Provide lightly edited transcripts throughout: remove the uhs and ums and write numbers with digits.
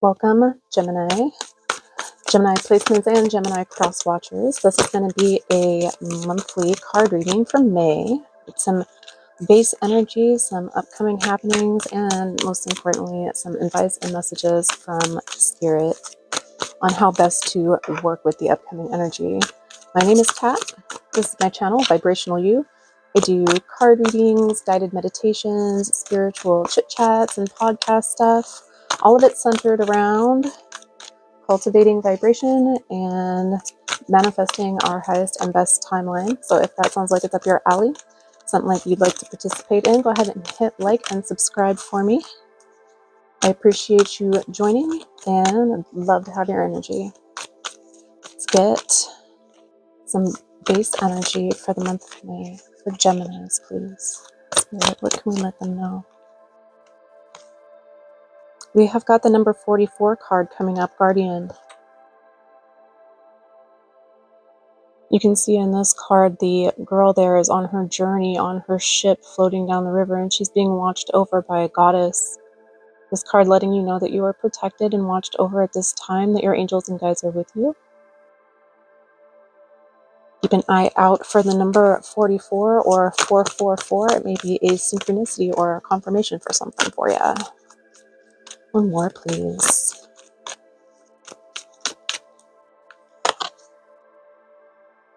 Welcome, Gemini placements, and Gemini cross watchers. This is going to be a monthly card reading for May. It's some base energy, some upcoming happenings, and most importantly, some advice and messages from Spirit on how best to work with the upcoming energy. My name is Kat. This is my channel, Vibrational You. I do card readings, guided meditations, spiritual chit chats, and podcast stuff. All of it centered around cultivating vibration and manifesting our highest and best timeline. So if that sounds like it's up your alley, something like you'd like to participate in, go ahead and hit like and subscribe for me. I appreciate you joining and I'd love to have your energy. Let's get some base energy for the month of May for Geminis, please. Spirit, what can we let them know? We have got the number 44 card coming up, Guardian. You can see in this card, the girl there is on her journey on her ship floating down the river, and she's being watched over by a goddess. This card letting you know that you are protected and watched over at this time, that your angels and guides are with you. Keep an eye out for the number 44 or 444. It may be a synchronicity or a confirmation for something for you. One more, please.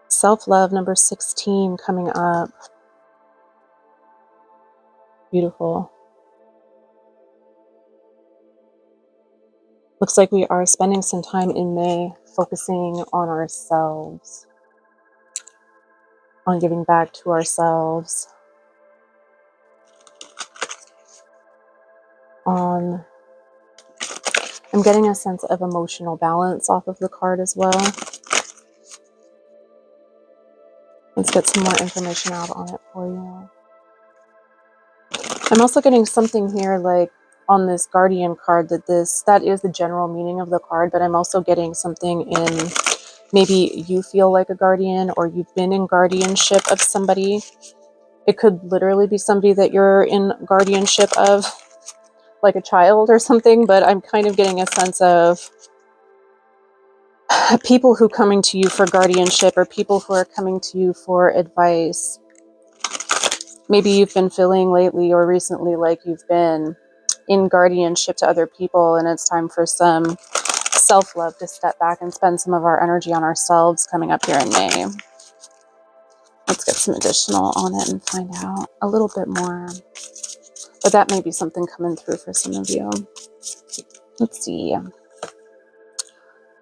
Self-love, number 16 coming up. Beautiful. Looks like we are spending some time in May focusing on ourselves, on giving back to ourselves, I'm getting a sense of emotional balance off of the card as well. Let's get some more information out on it for you. I'm also getting something here like on this Guardian card that is the general meaning of the card, but I'm also getting something in maybe you feel like a guardian or you've been in guardianship of somebody. It could literally be somebody that you're in guardianship of, like a child or something, but I'm kind of getting a sense of people who are coming to you for guardianship or people who are coming to you for advice. Maybe you've been feeling lately or recently like you've been in guardianship to other people, and it's time for some self-love to step back and spend some of our energy on ourselves coming up here in May. Let's get some additional on it and find out a little bit more. But that may be something coming through for some of you. Let's see.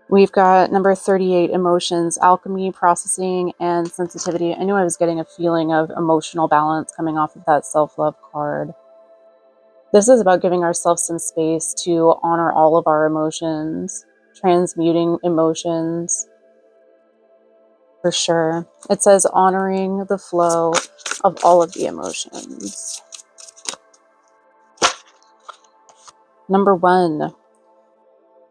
We've got number 38, emotions, alchemy, processing, and sensitivity. I knew I was getting a feeling of emotional balance coming off of that self-love card. This is about giving ourselves some space to honor all of our emotions, transmuting emotions, for sure. It says honoring the flow of all of the emotions. Number 1.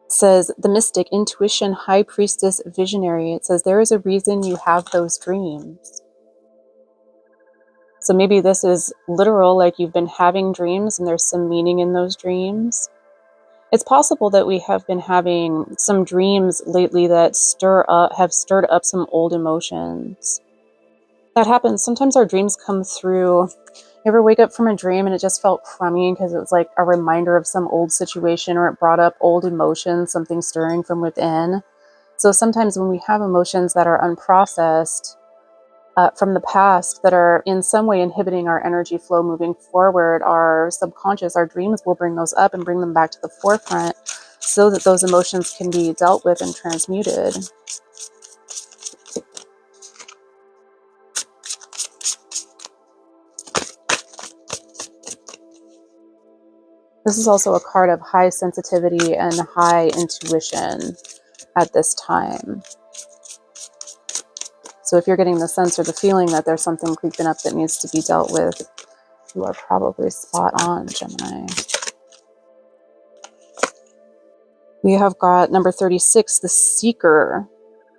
Says the mystic, intuition, high priestess, visionary. It says there is a reason you have those dreams. So maybe this is literal, like you've been having dreams and there's some meaning in those dreams. It's possible that we have been having some dreams lately that have stirred up some old emotions. That happens. Sometimes our dreams come through. You ever wake up from a dream and it just felt crummy because it was like a reminder of some old situation, or it brought up old emotions, something stirring from within? So sometimes when we have emotions that are unprocessed from the past that are in some way inhibiting our energy flow moving forward, our subconscious, our dreams will bring those up and bring them back to the forefront so that those emotions can be dealt with and transmuted. This is also a card of high sensitivity and high intuition at this time. So if you're getting the sense or the feeling that there's something creeping up that needs to be dealt with, you are probably spot on, Gemini. We have got number 36, the seeker,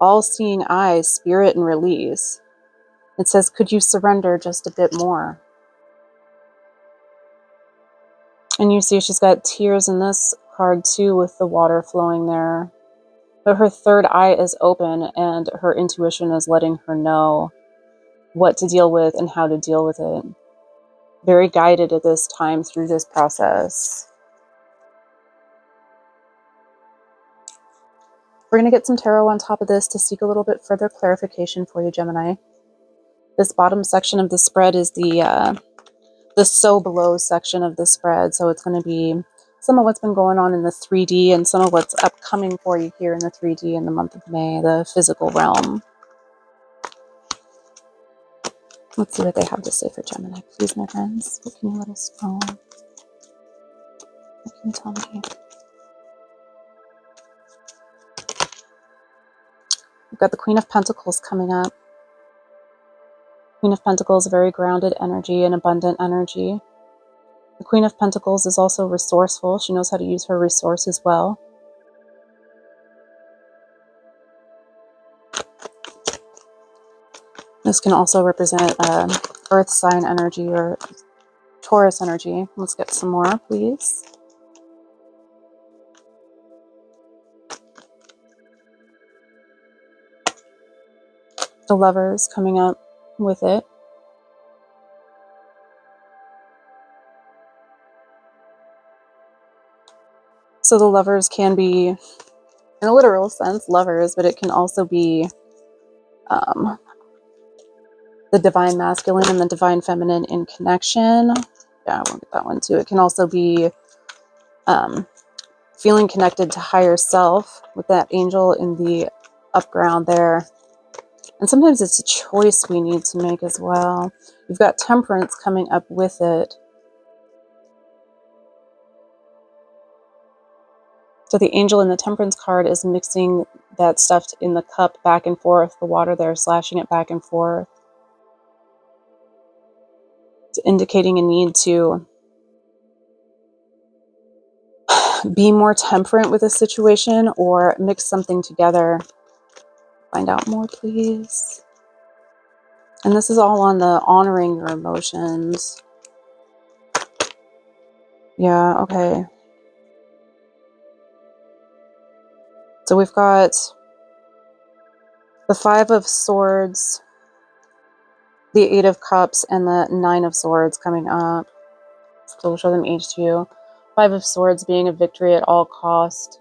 all-seeing eyes, spirit, and release. It says, could you surrender just a bit more? And you see she's got tears in this card too with the water flowing there. But her third eye is open and her intuition is letting her know what to deal with and how to deal with it. Very guided at this time through this process. We're going to get some tarot on top of this to seek a little bit further clarification for you, Gemini. This bottom section of the spread is the so below section of the spread. So it's going to be some of what's been going on in the 3D and some of what's upcoming for you here in the 3D in the month of May, the physical realm. Let's see what they have to say for Gemini, please, my friends. What can you let us know? What can you tell me? We've got the Queen of Pentacles coming up. Queen of Pentacles, a very grounded energy and abundant energy. The Queen of Pentacles is also resourceful. She knows how to use her resources well. This can also represent Earth sign energy or Taurus energy. Let's get some more, please. The Lovers coming up with it. So the Lovers can be, in a literal sense, lovers, but it can also be the divine masculine and the divine feminine in connection. Yeah, I won't get that one too. It can also be feeling connected to higher self with that angel in the upground there. And sometimes it's a choice we need to make as well. You've got Temperance coming up with it. So the angel in the Temperance card is mixing that stuff in the cup back and forth, the water there, slashing it back and forth. It's indicating a need to be more temperate with a situation or mix something together. Find out more, please. And this is all on the honoring your emotions. Yeah, okay. So we've got the Five of Swords, the Eight of Cups, and the Nine of Swords coming up. So we'll show them each to you. Five of Swords being a victory at all cost.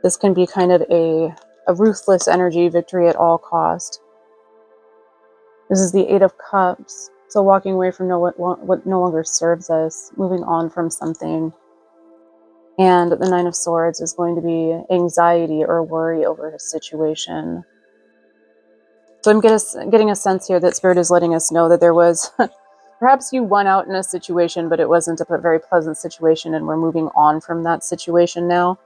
This can be kind of a ruthless energy, victory at all cost. This is the Eight of Cups. So walking away from what no longer serves us, moving on from something. And the Nine of Swords is going to be anxiety or worry over a situation. So I'm getting a sense here that Spirit is letting us know that there was, perhaps you won out in a situation, but it wasn't a very pleasant situation, and we're moving on from that situation now.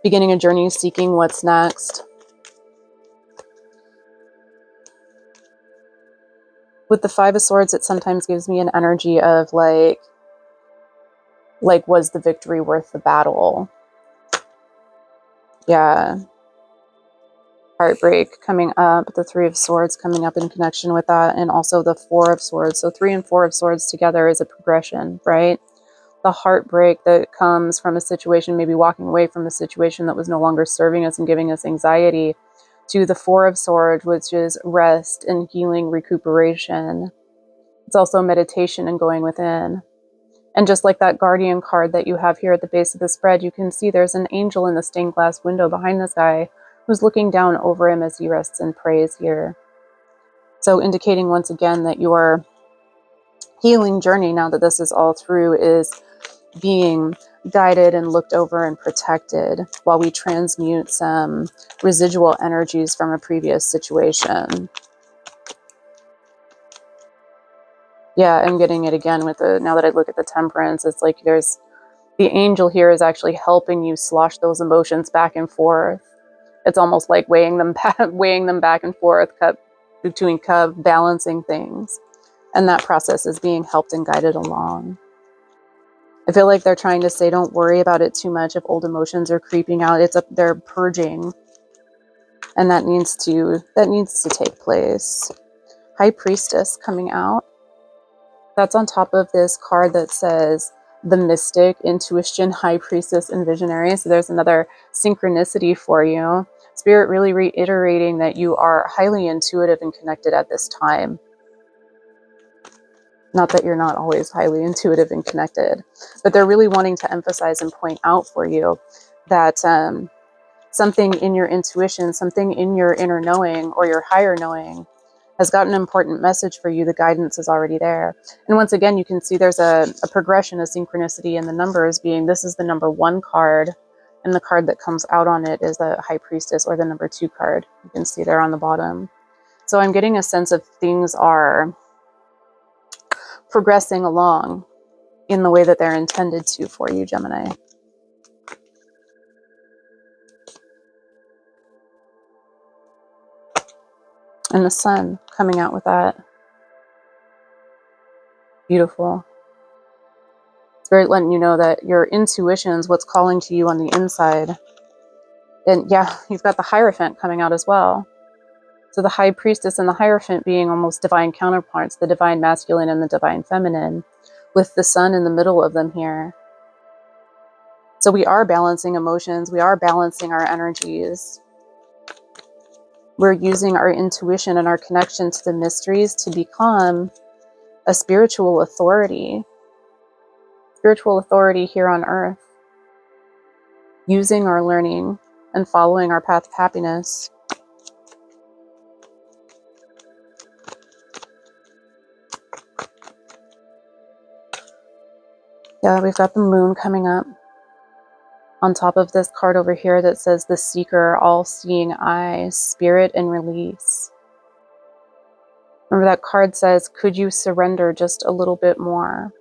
Beginning a journey, seeking what's next. With the Five of Swords, it sometimes gives me an energy of like, was the victory worth the battle? Yeah. Heartbreak coming up, the Three of Swords coming up in connection with that, and also the Four of Swords. So 3 and 4 of Swords together is a progression, right? The heartbreak that comes from a situation, maybe walking away from a situation that was no longer serving us and giving us anxiety, to the Four of Swords, which is rest and healing, recuperation. It's also meditation and going within. And just like that Guardian card that you have here at the base of the spread, you can see there's an angel in the stained glass window behind this guy who's looking down over him as he rests and prays here. So indicating once again that your healing journey, now that this is all through, is being guided and looked over and protected while we transmute some residual energies from a previous situation. Yeah, I'm getting it again with the, now that I look at the Temperance, it's like there's, the angel here is actually helping you slosh those emotions back and forth. It's almost like weighing them back and forth, between balancing things. And that process is being helped and guided along. I feel like they're trying to say, don't worry about it too much if old emotions are creeping out. They're purging. And that needs to take place. High Priestess coming out. That's on top of this card that says the mystic, intuition, high priestess, and visionary. So there's another synchronicity for you. Spirit really reiterating that you are highly intuitive and connected at this time. Not that you're not always highly intuitive and connected, but they're really wanting to emphasize and point out for you that something in your intuition, something in your inner knowing or your higher knowing has got an important message for you. The guidance is already there. And once again, you can see there's a progression, a synchronicity in the numbers being this is the number 1 card, and the card that comes out on it is the High Priestess or the number 2 card. You can see there on the bottom. So I'm getting a sense of things are progressing along in the way that they're intended to for you, Gemini. And the sun coming out with that. Beautiful. Spirit letting you know that your intuition is what's calling to you on the inside. And yeah, you've got the Hierophant coming out as well. So the High Priestess and the Hierophant being almost divine counterparts, the divine masculine and the divine feminine, with the sun in the middle of them here. So we are balancing emotions. We are balancing our energies. We're using our intuition and our connection to the mysteries to become a spiritual authority here on earth, using our learning and following our path of happiness. Yeah, we've got the moon coming up on top of this card over here that says the seeker, all-seeing eye, spirit, and release. Remember that card says, could you surrender just a little bit more?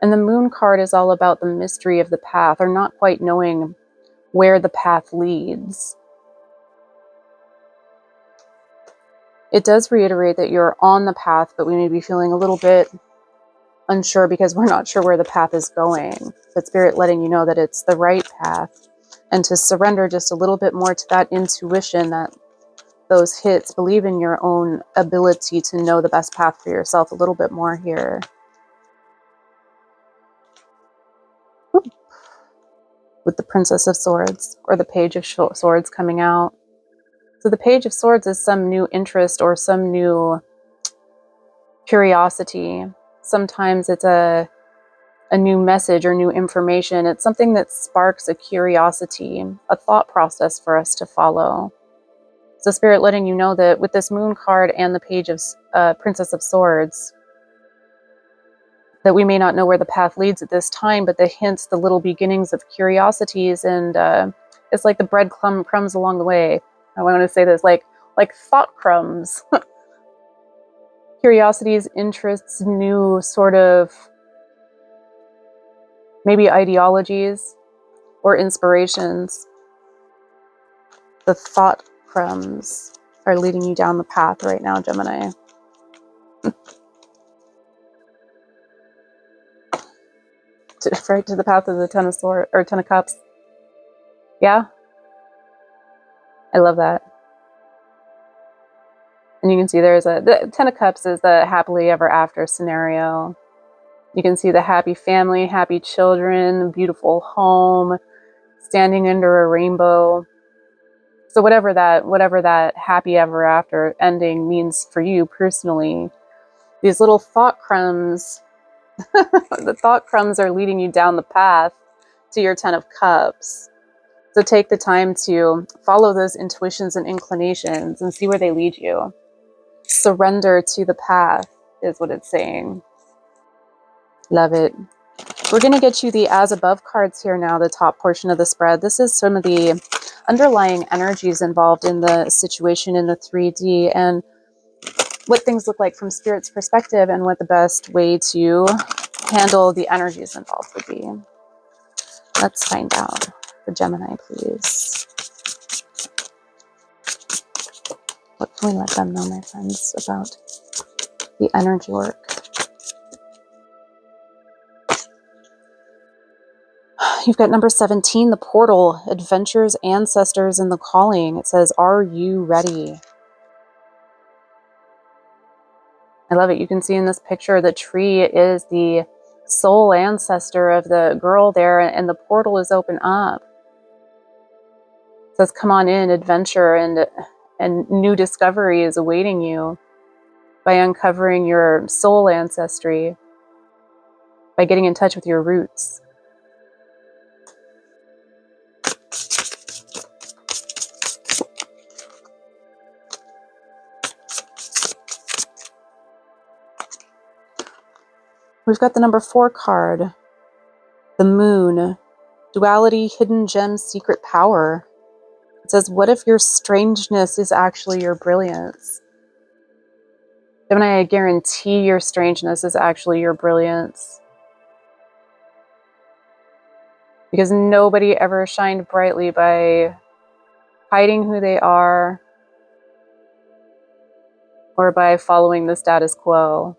And the moon card is all about the mystery of the path, or not quite knowing where the path leads. It does reiterate that you're on the path, but we may be feeling a little bit unsure because we're not sure where the path is going. But Spirit letting you know that it's the right path, and to surrender just a little bit more to that intuition, that those hits, believe in your own ability to know the best path for yourself a little bit more here. With the Princess of Swords or the Page of Swords coming out. So the Page of Swords is some new interest or some new curiosity. Sometimes it's a new message or new information. It's something that sparks a curiosity, a thought process for us to follow. So Spirit letting you know that with this Moon card and the Page of Princess of Swords, that we may not know where the path leads at this time, but the hints, the little beginnings of curiosities, and it's like the breadcrumbs along the way. I want to say this, like thought crumbs. Curiosities, interests, new sort of maybe ideologies or inspirations. The thought crumbs are leading you down the path right now, Gemini. Right to the path of the Ten of Swords or Ten of Cups. Yeah, I love that. And you can see there's the Ten of Cups is the happily ever after scenario. You can see the happy family, happy children, beautiful home, standing under a rainbow. So whatever that happy ever after ending means for you personally, these little thought crumbs, the thought crumbs are leading you down the path to your Ten of Cups. So take the time to follow those intuitions and inclinations and see where they lead you. Surrender to the path is what it's saying. Love it. We're going to get you the as above cards here now, the top portion of the spread. This is some of the underlying energies involved in the situation in the 3D and what things look like from Spirit's perspective and what the best way to handle the energies involved would be. Let's find out for Gemini, please. What can we let them know, my friends, about the energy work? You've got number 17, the portal, adventures, ancestors, and the calling. It says, are you ready? I love it. You can see in this picture, the tree is the soul ancestor of the girl there, and the portal is open up. It says, come on in, adventure, and new discovery is awaiting you by uncovering your soul ancestry, by getting in touch with your roots. We've got the number 4 card, the moon, duality, hidden gem, secret power. It says, what if your strangeness is actually your brilliance? Gemini, I guarantee your strangeness is actually your brilliance. Because nobody ever shined brightly by hiding who they are or by following the status quo.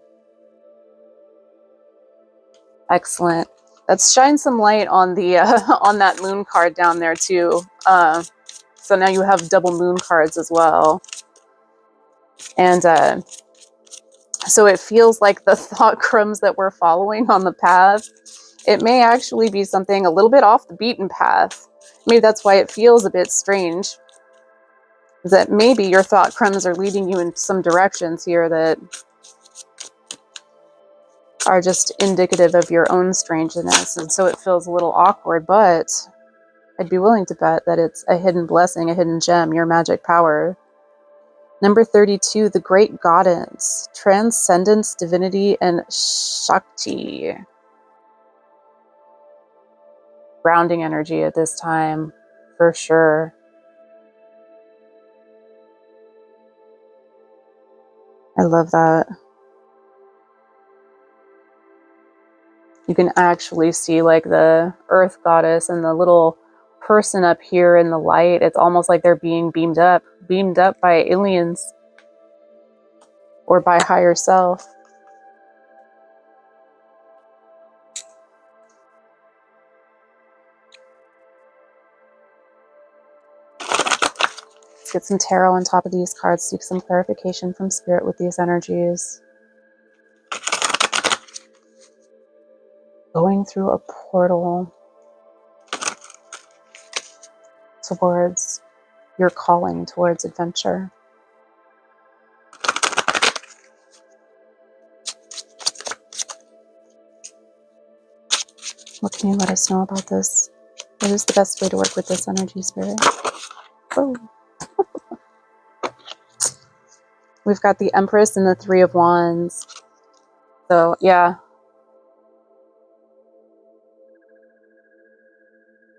Excellent. Let's shine some light on the on that moon card down there too. So now you have double moon cards as well. And so it feels like the thought crumbs that we're following on the path, it may actually be something a little bit off the beaten path. Maybe that's why it feels a bit strange. Is that maybe your thought crumbs are leading you in some directions here that are just indicative of your own strangeness. And so it feels a little awkward, but I'd be willing to bet that it's a hidden blessing, a hidden gem, your magic power. Number 32, the great goddess, transcendence, divinity, and Shakti. Grounding energy at this time, for sure. I love that. You can actually see like the earth goddess and the little person up here in the light. It's almost like they're being beamed up by aliens or by higher self. Let's get some tarot on top of these cards, seek some clarification from spirit with these energies. Going through a portal towards your calling, towards adventure. What can you let us know about this? What is the best way to work with this energy, spirit? Oh. We've got the Empress and the Three of Wands. So, yeah.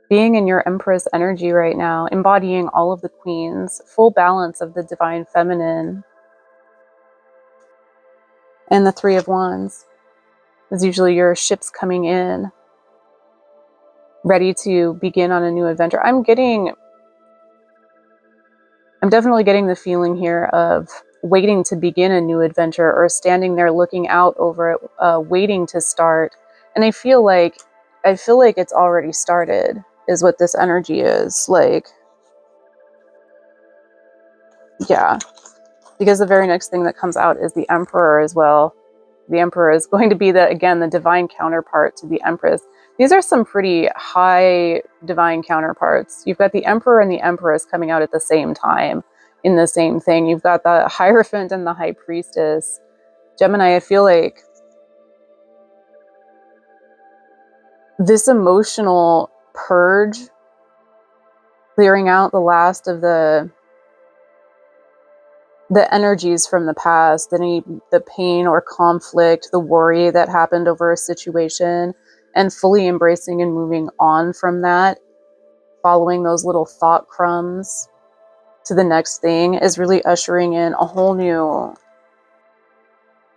Being in your Empress energy right now, embodying all of the queens, full balance of the divine feminine. And the Three of Wands is usually your ships coming in, ready to begin on a new adventure. I'm definitely getting the feeling here of waiting to begin a new adventure, or standing there looking out over it, waiting to start. And I feel like it's already started, is what this energy is. Like, yeah. Because the very next thing that comes out is the Emperor as well. The Emperor is going to be the divine counterpart to the Empress. These are some pretty high divine counterparts. You've got the Emperor and the Empress coming out at the same time in the same thing. You've got the Hierophant and the High Priestess. Gemini, I feel like this emotional purge, clearing out the last of the energies from the past, the pain or conflict, the worry that happened over a situation, and fully embracing and moving on from that, following those little thought crumbs to the next thing, is really ushering in a whole new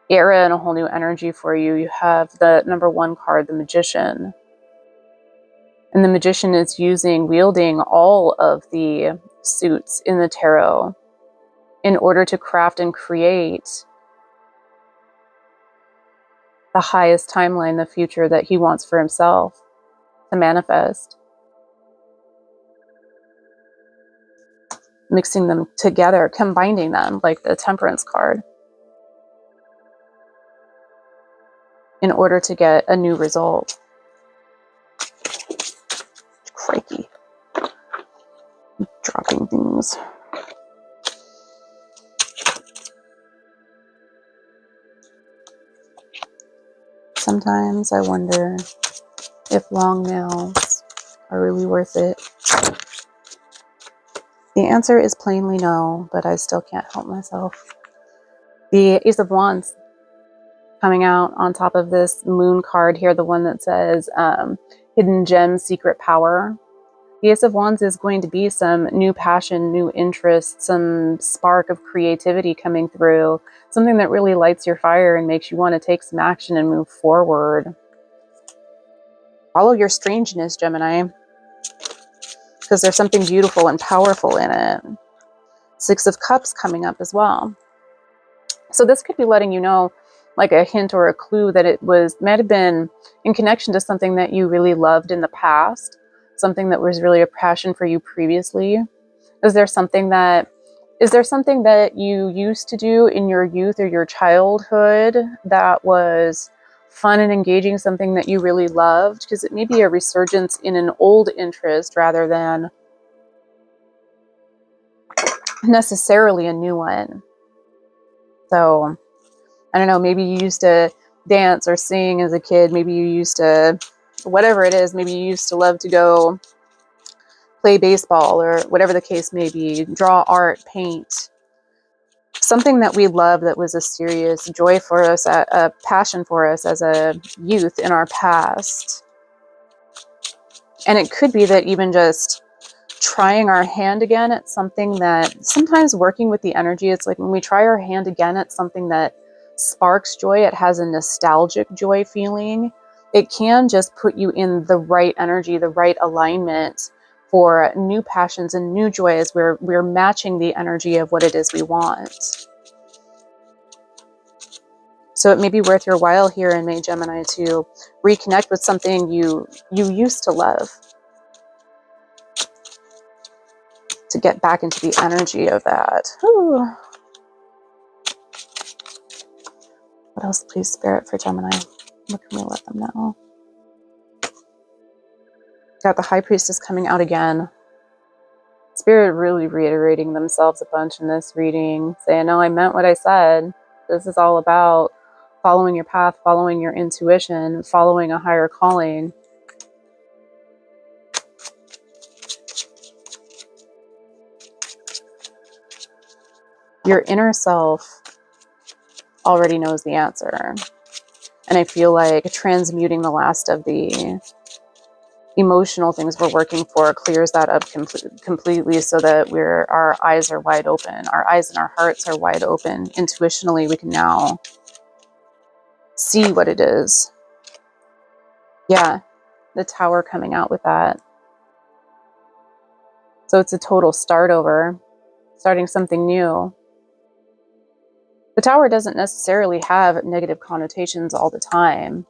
era and a whole new energy for you. You have the number 1 card, the Magician. And the Magician is wielding all of the suits in the tarot in order to craft and create the highest timeline, the future that he wants for himself to manifest. Mixing them together, combining them, like the Temperance card. in order to get a new result. Crikey. Dropping things. Sometimes I wonder if long nails are really worth it. The answer is plainly no, but I still can't help myself. The Ace of Wands coming out on top of this moon card here, the one that says Hidden Gem, Secret Power. The Ace of Wands is going to be some new passion, new interest, some spark of creativity coming through, something that really lights your fire and makes you want to take some action and move forward. Follow your strangeness, Gemini, because there's something beautiful and powerful in it. Six of Cups coming up as well. So this could be letting you know, like a hint or a clue, that it might have been in connection to something that you really loved in the past, something that was really a passion for you previously. Is there something that you used to do in your youth or your childhood that was fun and engaging, something that you really loved? Because it may be a resurgence in an old interest rather than necessarily a new one. So, I don't know, maybe you used to dance or sing as a kid. Maybe you used to, whatever it is, maybe you used to love to go play baseball or whatever the case may be, draw art, paint. Something that we love that was a serious joy for us, a passion for us as a youth in our past. And it could be that even just trying our hand again at something that, sometimes working with the energy, it's like when we try our hand again at something that sparks joy, it has a nostalgic joy feeling. It can just put you in the right energy, the right alignment for new passions and new joy as we're matching the energy of what it is we want. So it may be worth your while here in May, Gemini, to reconnect with something you used to love, to get back into the energy of that. Ooh. What else, please, Spirit, for Gemini? What can we let them know? Got the High Priestess coming out again. Spirit really reiterating themselves a bunch in this reading, saying, no, I meant what I said. This is all about following your path, following your intuition, following a higher calling. Your inner self already knows the answer. And I feel like transmuting the last of the emotional things we're working for clears that up completely, so that our eyes are wide open. Our eyes and our hearts are wide open. Intuitionally, we can now see what it is. Yeah, the Tower coming out with that. So it's a total start over, starting something new. The Tower doesn't necessarily have negative connotations all the time.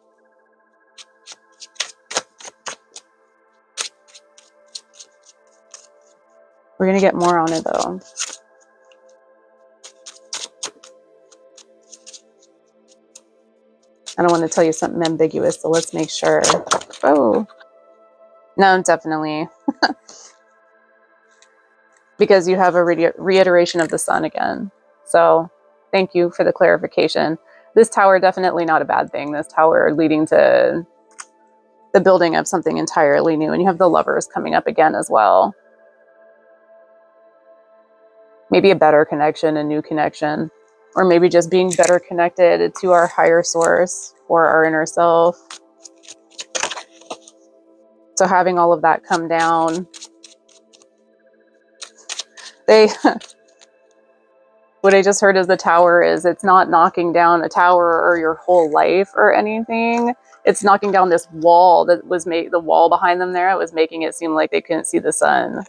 We're going to get more on it, though. I don't want to tell you something ambiguous, so let's make sure. Oh, no, definitely. Because you have a reiteration of the Sun again. So thank you for the clarification. This Tower, definitely not a bad thing. This Tower leading to the building of something entirely new. And you have the Lovers coming up again as well. Maybe a better connection, a new connection, or maybe just being better connected to our higher source or our inner self. So having all of that come down, what I just heard is the Tower is, it's not knocking down a tower or your whole life or anything. It's knocking down this wall that was the wall behind them there. It was making it seem like they couldn't see the sun.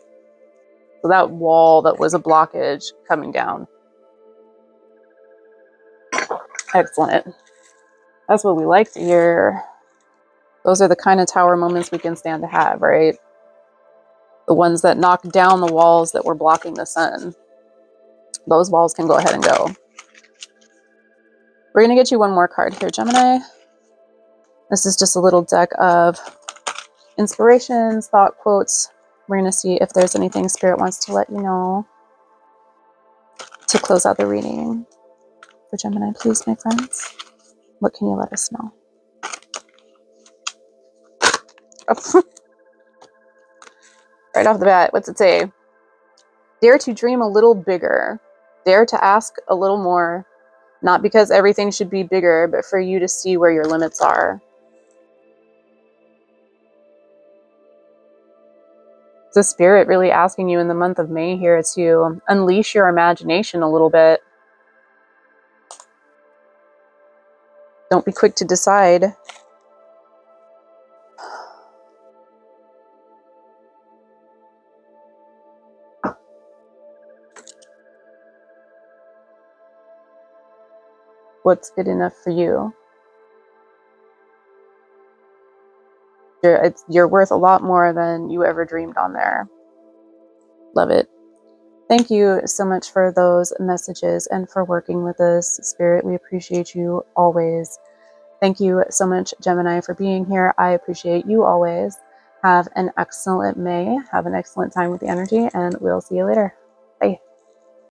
So that wall that was a blockage coming down. Excellent. That's what we like to hear. Those are the kind of Tower moments we can stand to have, right? The ones that knock down the walls that were blocking the sun. Those walls can go ahead and go. We're going to get you one more card here, Gemini. This is just a little deck of inspirations, thought quotes. We're going to see if there's anything Spirit wants to let you know to close out the reading. For Gemini, please, my friends. What can you let us know? Oh. Right off the bat, what's it say? Dare to dream a little bigger. Dare to ask a little more. Not because everything should be bigger, but for you to see where your limits are. The Spirit really asking you in the month of May here to unleash your imagination a little bit. Don't be quick to decide. What's good enough for you? You're worth a lot more than you ever dreamed on there. Love it. Thank you so much for those messages and for working with us, Spirit. We appreciate you always. Thank you so much, Gemini, for being here. I appreciate you always. Have an excellent May. Have an excellent time with the energy, and we'll see you later.